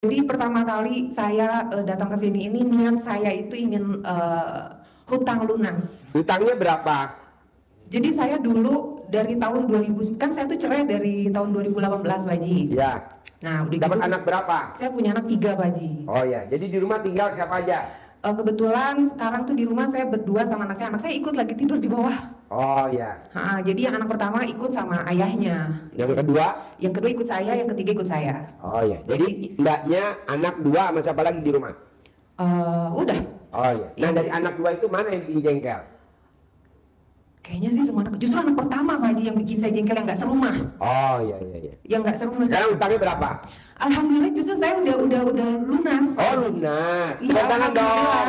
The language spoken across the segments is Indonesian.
Jadi pertama kali saya datang ke sini ini niat saya itu ingin hutang lunas. Hutangnya berapa? Jadi saya dulu dari tahun 2000, kan saya tuh cerai dari tahun 2018 Pak Haji. Ya. Nah udah Dapat gitu, anak berapa? saya punya anak 3 Pak Haji. Oh ya, jadi di rumah tinggal siapa aja? Kebetulan sekarang tuh di rumah saya berdua sama anak saya ikut lagi tidur di bawah. Oh ya. Jadi yang anak pertama ikut sama ayahnya. Yang kedua? Yang kedua ikut saya, yang ketiga ikut saya. Oh ya, jadi mbaknya anak 2 sama siapa lagi di rumah? Udah. Oh ya. Nah dari anak 2 itu mana yang bikin jengkel? Kayaknya sih semua anak, justru anak pertama Pak Haji yang bikin saya jengkel, yang nggak serumah. Oh iya iya iya. Yang nggak serumah. Sekarang hutangnya berapa? Alhamdulillah justru saya udah lunas. Oh lunas. Iya, Tepuk tangan dong. alhamdulillah.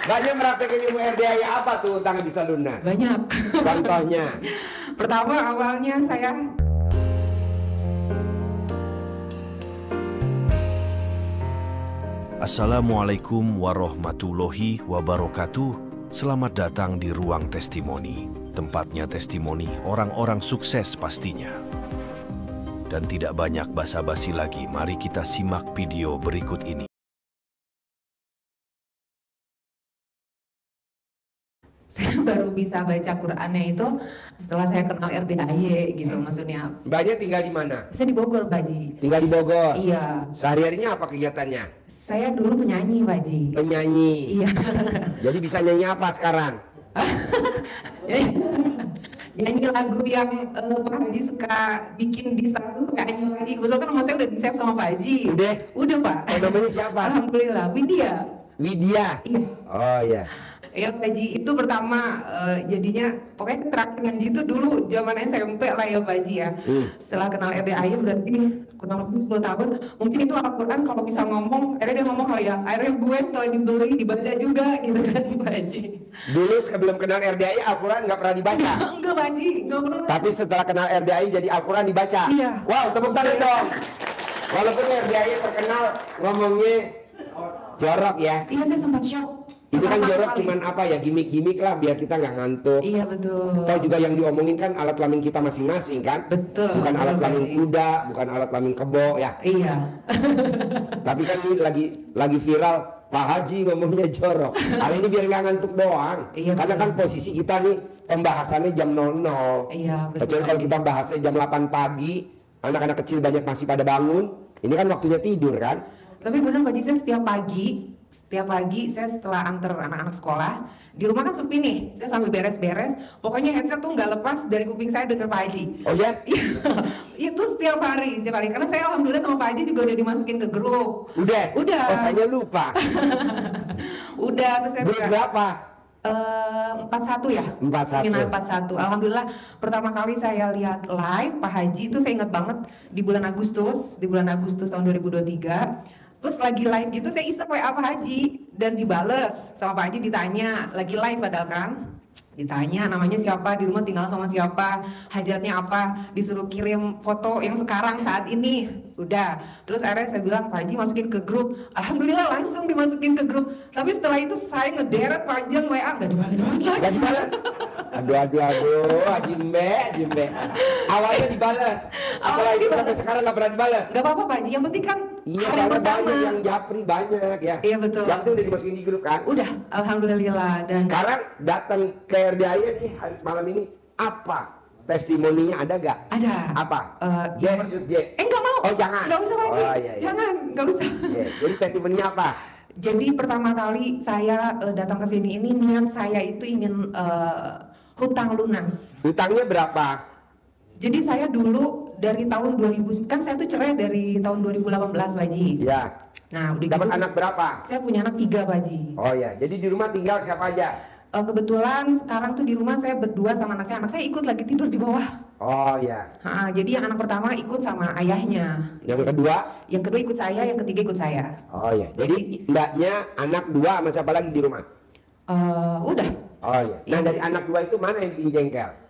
Mbaknya meraktekin ilmu RDI apa tuh hutangnya bisa lunas? Banyak. Contohnya? Pertama awalnya saya Assalamualaikum warahmatullahi wabarakatuh. Selamat datang di Ruang Testimoni. Tempatnya testimoni orang-orang sukses pastinya. Dan tidak banyak basa-basi lagi, mari kita simak video berikut ini. saya baru bisa baca Qur'annya itu setelah saya kenal RDAY gitu maksudnya. Mbaknya tinggal di mana? Saya di Bogor Pak Haji. Tinggal di Bogor? Iya. Sehari-harinya apa kegiatannya? Saya dulu penyanyi Pak Haji. Penyanyi? Iya. Jadi bisa nyanyi apa sekarang? Nyanyi lagu yang Pak Haji suka bikin di status kayaknya Pak Haji. Kebetulan kan nama saya udah di-save sama Pak Haji. Udah Pak. Namanya siapa? Alhamdulillah, Widya. Widya? Iya. Oh iya. Ya Pak Haji, itu pertama jadinya pokoknya terakhir ngaji itu dulu zaman SMP lah ya Pak Haji ya. Setelah kenal RDAY berarti kurang lebih 10 tahun. Mungkin itu Al-Quran kalau bisa ngomong, akhirnya dia ngomong kali ya, akhirnya gue setelah dibeli dibaca juga gitu kan Pak Haji. Dulu sebelum kenal RDAY Al-Quran nggak pernah dibaca? Enggak Pak Haji, nggak pernah. Tapi setelah kenal RDAY jadi Al-Quran dibaca? Iya. Wow, tepuk tangan dong. Walaupun RDAY terkenal ngomongnya jorok ya. Iya, saya sempat shock. Itu kan jorok cuman apa ya, gimmick-gimmick lah biar kita nggak ngantuk. Iya betul. Tahu juga yang diomongin kan alat kelamin kita masing-masing kan? Betul. Bukan alat kelamin Pak Haji. kuda, bukan alat kelamin kebo ya. Iya. Tapi kan ini lagi viral Pak Haji ngomongnya jorok. Hal ini biar nggak ngantuk doang. Iya, Karena betul. kan posisi kita nih pembahasannya jam 00. Iya betul. Kecuali kalau kita bahasnya jam 8 pagi, anak-anak kecil banyak masih pada bangun. Ini kan waktunya tidur kan? Tapi benar Pak Haji, saya setiap pagi saya setelah antar anak-anak sekolah, di rumah kan sepi nih, saya sambil beres-beres, pokoknya headset tuh nggak lepas dari kuping saya denger Pak Haji. Oh ya? Itu setiap hari, karena saya alhamdulillah sama Pak Haji juga udah dimasukin ke grup. Udah? Udah. Oh saya lupa. Udah, terus saya Grup berapa? 41 ya? 41. Seminar 41. Alhamdulillah pertama kali saya lihat live Pak Haji itu saya ingat banget di bulan Agustus tahun 2023. Terus lagi live gitu saya iseng WA Pak Haji dan dibales sama Pak Haji, ditanya lagi live padahal kan. Ditanya namanya siapa, di rumah tinggal sama siapa, hajatnya apa, disuruh kirim foto yang sekarang saat ini. Udah. Terus akhirnya saya bilang Pak Haji masukin ke grup. Alhamdulillah langsung dimasukin ke grup. Tapi setelah itu saya ngederet panjang WA nggak dibalas-balas lagi. Gak dibalas? Aduh, Haji Mbe. Awalnya dibalas. Setelah itu sampai sekarang nggak pernah dibalas. Gak apa-apa Pak Haji, yang penting kan Iya, hari soalnya pertama. banyak yang japri banyak ya. Iya betul. Yang penting udah dimasukin di grup kan? Udah, alhamdulillah. Dan Sekarang datang ke RDAY nih malam ini apa? Testimoninya ada gak? ada. Apa? J versus J. Enggak mau. Oh jangan. Enggak usah Pak Haji. Oh, iya. Jangan, enggak usah. Iya. Jadi testimoninya apa? Jadi pertama kali saya datang ke sini ini niat saya itu ingin hutang lunas. Hutangnya berapa? Jadi saya dulu dari tahun 2000, kan saya tuh cerai dari tahun 2018 Pak Haji. Ya. Nah udah Dapat gitu, anak berapa? saya punya anak 3 Pak Haji. Oh ya. Jadi di rumah tinggal siapa aja? Kebetulan sekarang tuh di rumah saya berdua sama anak saya ikut lagi tidur di bawah. Oh ya. Jadi yang anak pertama ikut sama ayahnya. Yang kedua? Yang kedua ikut saya, yang ketiga ikut saya. Oh ya. Jadi mbaknya anak 2 sama siapa lagi di rumah? Udah. Oh ya. Nah dari anak 2 itu mana yang bikin jengkel?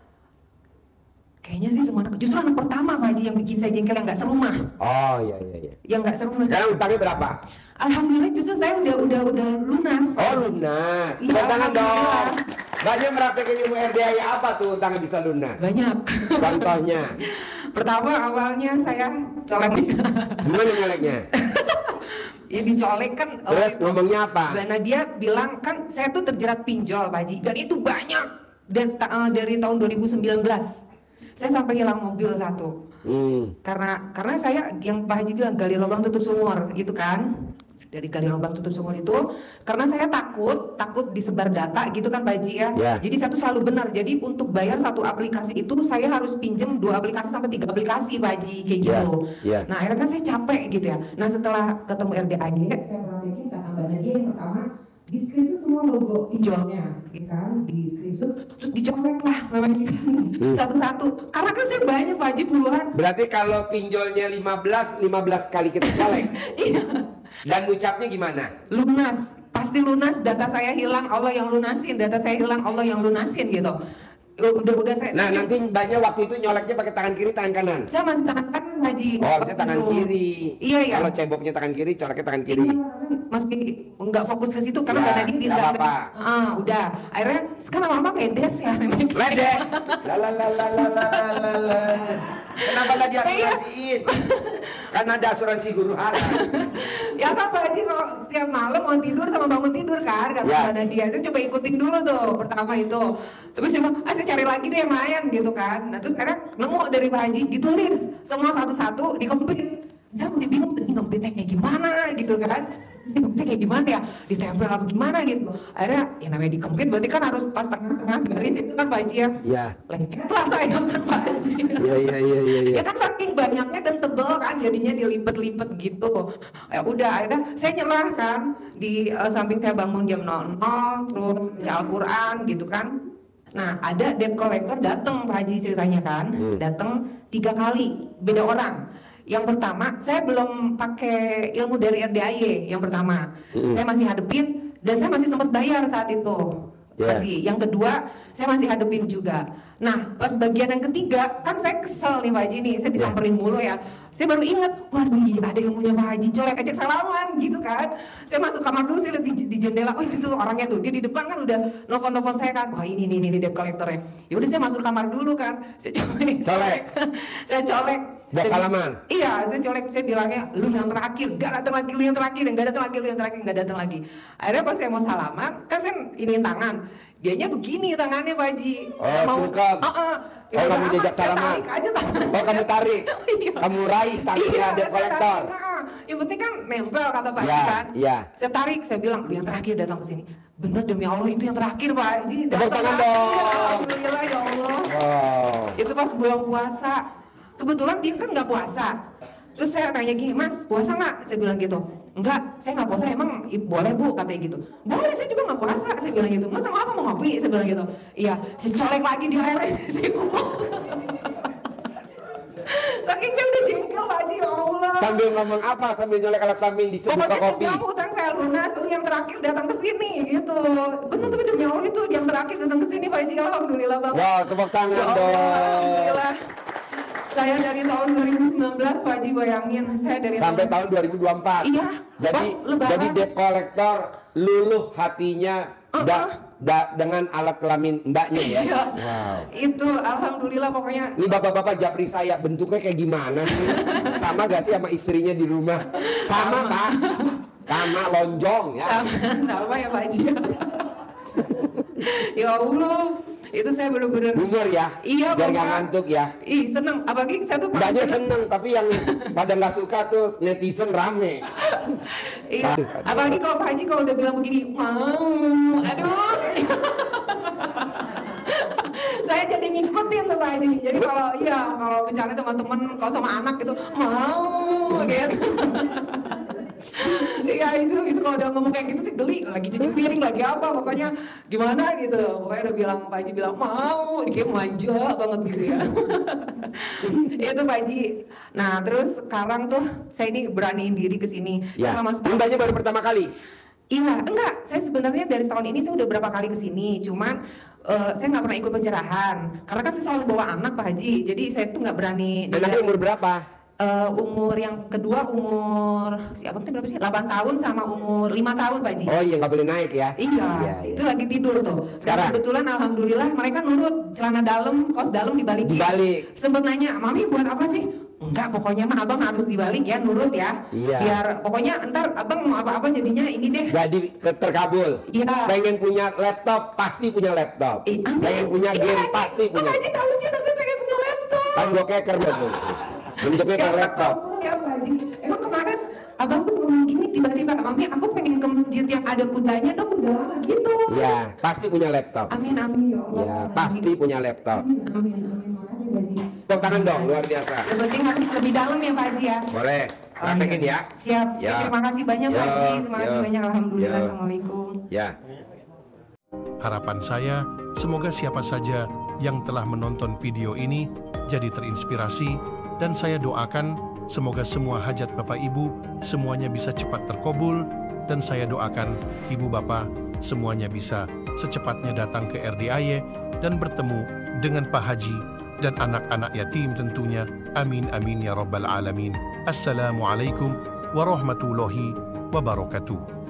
Kayaknya sih semua anak, justru anak pertama Pak Haji yang bikin saya jengkel, yang nggak serumah. Oh iya iya iya. Yang nggak serumah. Sekarang hutangnya berapa? Alhamdulillah justru saya udah lunas. Oh lunas. Iya, Tepuk tangan dong. alhamdulillah. Mbaknya meraktekin ilmu RDAY apa tuh hutangnya bisa lunas? Banyak. Contohnya? Pertama awalnya saya colek. Gimana nyaleknya? Ya dicolek kan. Terus ngomongnya apa? Nah dia bilang kan saya tuh terjerat pinjol Pak Haji dan itu banyak dan dari tahun 2019 saya sampai hilang mobil satu. Karena saya yang Pak Haji bilang gali lubang tutup sumur gitu kan. Dari gali lubang tutup sumur itu karena saya takut disebar data gitu kan Pak Haji ya. Jadi saya tuh selalu benar. Jadi untuk bayar satu aplikasi itu saya harus pinjem 2 aplikasi sampai 3 aplikasi Pak Haji kayak gitu. Nah akhirnya kan saya capek gitu ya. Nah setelah ketemu RDAD saya praktekin kata Mbak Nadia yang pertama di screenshot semua logo pinjolnya gitu kan, di screenshot terus dicolek lah memang gitu satu-satu karena kan saya banyak Pak Haji puluhan. Berarti kalau pinjolnya 15 kali kita colek. Iya. Dan ucapnya gimana? Lunas, pasti lunas, data saya hilang, Allah yang lunasin, data saya hilang, Allah yang lunasin gitu. Udah saya. Nah nanti banyak waktu itu nyoleknya pakai tangan kiri, tangan kanan. Saya masih tangan kanan Haji. Oh harusnya tangan kiri. Iya. Kalau ceboknya tangan kiri, coleknya tangan kiri. Iya, masih nggak fokus ke situ karena Ya, tadi nggak apa-apa. Udah. Akhirnya sekarang lama medes ya. Ledes. La. Kenapa nggak diasuransiin? Kan ada asuransi huru hara. Ya kan Pak Haji kalau setiap malam mau tidur sama bangun tidur kan kata Mbak Nadia. Saya coba ikutin dulu tuh pertama itu. Terus saya bilang, saya cari lagi deh yang lain gitu kan. Nah terus akhirnya nemu dari Pak Haji ditulis semua satu-satu dikempit. Saya masih bingung ini ngempitnya kayak gimana gitu kan. Ini ngempitnya kayak gimana ya, ditempel apa gimana gitu. Akhirnya ya namanya dikempit berarti kan harus pas tengah-tengah garis itu kan Pak Haji ya. Iya. Lecet lah saya kan Pak Haji. Iya. Ya kan saking banyaknya dan tebel kan jadinya dilipet-lipet gitu. Ya udah akhirnya saya nyerah kan di samping saya bangun jam 00 terus baca Al-Quran gitu kan. Nah ada debt collector datang Pak Haji ceritanya kan, datang 3 kali beda orang. Yang pertama saya belum pakai ilmu dari RDAY yang pertama, saya masih hadepin dan saya masih sempat bayar saat itu. Masih. Yang kedua saya masih hadepin juga. Nah pas bagian yang ketiga kan saya kesel nih Pak Haji nih, saya disamperin mulu ya. Saya baru inget, waduh ada ilmunya Pak Haji, colek ajak salaman gitu kan. Saya masuk kamar dulu, saya lihat di jendela, oh itu tuh orangnya tuh, dia di depan kan udah nelfon saya kan, wah ini debt collectornya. Ya udah saya masuk kamar dulu kan, saya colek. Saya colek. Udah salaman? Iya, saya colek, saya bilangnya, lu yang terakhir, gak datang lagi, lu yang terakhir, gak datang lagi, lu yang terakhir, gak datang lagi. Akhirnya pas saya mau salaman, kan saya iniin tangan, dianya begini tangannya Pak Haji. Oh, sungkem. Ya kamu diajak salaman. Tarik aja tangan. Oh kamu tarik, kamu raih tangannya debt collector. Yang penting kan nempel kata Pak Haji kan. Iya. Saya tarik, saya bilang, lu yang terakhir datang ke sini. Bener demi Allah itu yang terakhir Pak Haji. Tepuk tangan dong. Alhamdulillah ya Allah. Itu pas bulan puasa. Kebetulan dia kan nggak puasa. Terus saya nanya gini, Mas puasa nggak? Saya bilang gitu. Enggak, saya nggak puasa. Emang boleh Bu? Katanya gitu. Boleh, saya juga nggak puasa. Saya bilang gitu. Mas sama apa mau ngopi? Saya bilang gitu. Iya, saya colek lagi di air. Saya ngomong. Saking saya udah jengkel Pak Haji, ya Allah. Sambil ngomong apa? Sambil nyolek alat kelamin di sebuah kopi. Pokoknya saya utang saya lunas, lu yang terakhir datang ke sini gitu. Benar tapi demi Allah itu yang terakhir datang ke sini Pak Haji. Alhamdulillah banget. Wow, tepuk tangan dong. Alhamdulillah. Saya dari tahun 2019 Pak Haji, bayangin saya dari sampai tahun 2024. Iya. Jadi debt collector luluh hatinya dengan alat kelamin mbaknya ya. Iya. Wow. Itu alhamdulillah pokoknya. Ini bapak-bapak japri saya bentuknya kayak gimana sih? Sama gak sih sama istrinya di rumah? Sama Pak. Sama lonjong ya. Sama ya Pak Haji. Ya Allah, itu saya bener-bener humor ya. Iya, biar nggak ngantuk ya. Ih seneng, apalagi saya tuh mbaknya seneng, tapi yang pada nggak suka tuh netizen rame. Iya, apalagi kalau Pak Haji kalau udah bilang begini, mau, aduh. Saya jadi ngikutin tuh Pak Haji. Jadi kalau bicara sama temen, kalau sama anak gitu, mau gitu. Iya itu kalau udah ngomong kayak gitu sih geli, lagi cuci piring lagi apa pokoknya gimana gitu. Pokoknya udah bilang Pak Haji bilang mau, dia manja banget gitu ya. Itu Pak Haji. Nah terus sekarang tuh saya ini beraniin diri ke sini. Ya. Mbaknya baru pertama kali. Iya, enggak. Saya sebenarnya dari tahun ini saya udah berapa kali ke sini. Cuman saya nggak pernah ikut pencerahan. Karena kan saya selalu bawa anak Pak Haji. Jadi saya tuh nggak berani. Anaknya umur berapa? Umur yang kedua umur siapa sih berapa sih? 8 tahun sama umur 5 tahun Pak Haji. Oh iya nggak boleh naik ya? Iya. Itu lagi tidur tuh. Sekarang kebetulan alhamdulillah mereka nurut, celana dalam, kaos dalam dibalikin. Dibalik. Sempet nanya, Mami buat apa sih? Enggak, pokoknya mah abang harus dibalik ya, nurut ya. Iya. Biar pokoknya ntar abang mau apa-apa jadinya ini deh. Jadi terkabul. Iya. Pengen punya laptop, pasti punya laptop. Amin. Pengen punya Iya, game, Haji. pasti Kok punya. Haji tahu sih saya pengen punya laptop? Kan gua keker betul. Bentuknya kayak laptop. Ya Pak Haji. Emang kemarin abang tuh ngomong gini tiba-tiba, Mami aku pengen ke masjid yang ada kudanya dong, udah lama gitu. Iya, pasti punya laptop. Amin amin ya Allah. Ya, pasti punya laptop. Amin amin amin. Makasih Pak Haji. Tepuk tangan dong, luar biasa. Yang penting harus lebih dalam ya Pak Haji ya. Boleh, praktekin ya. Siap. Ya. Terima kasih banyak Pak Ya, Haji. Terima kasih ya, banyak. Alhamdulillah. ya. Assalamualaikum. Ya. Harapan saya, semoga siapa saja yang telah menonton video ini jadi terinspirasi, dan saya doakan semoga semua hajat Bapak Ibu semuanya bisa cepat terkabul, dan saya doakan Ibu Bapak semuanya bisa secepatnya datang ke RDIY dan bertemu dengan Pak Haji dan anak-anak yatim tentunya. Amin amin ya rabbal alamin. Assalamualaikum warahmatullahi wabarakatuh.